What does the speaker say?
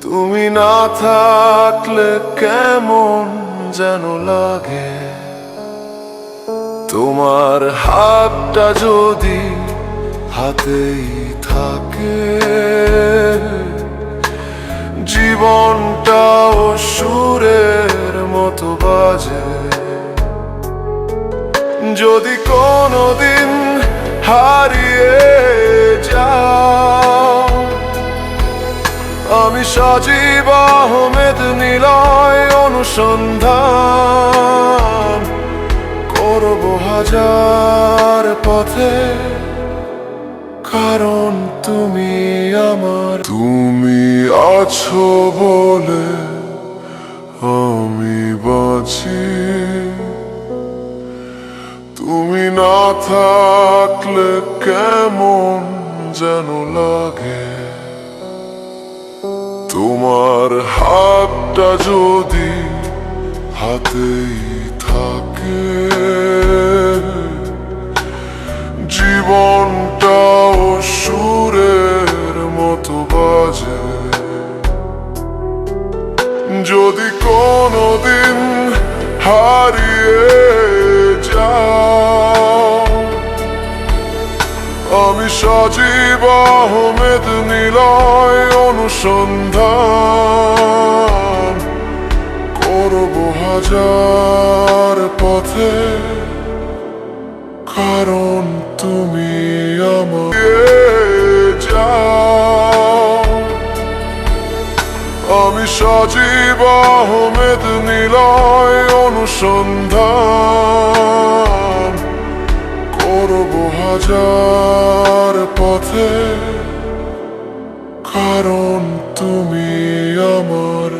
তুমি না থাকলে কেমন যেন লাগে, তোমার হাতটা যদি হাতেই থাকে, জীবনটাও সুরের মতো বাজে। যদি কোনোদিন হারিয়ে যাও, আমি সজীব আহমেদ নিলয় অনুসন্ধান করব হাজার পথে, কারণ তুমি আমার। তুমি আছো বলে আমি বাঁচি, তুমি না থাকলে কেমন যেন লাগে, তোমার হাতটা যদি হাতেই থাকে, জীবনটাও সুরের মতো বাজে। যদি কোনোদিন হারিয়ে যাও, আমি সজীব আহমেদ নিলয় অনুসন্ধান করব হাজার পথে, কারণ তুমি আমার। যাও, আমি সজীব আহমেদ নিলয় অনুসন্ধান করব হাজার পথে, কারণ তুমি আমার।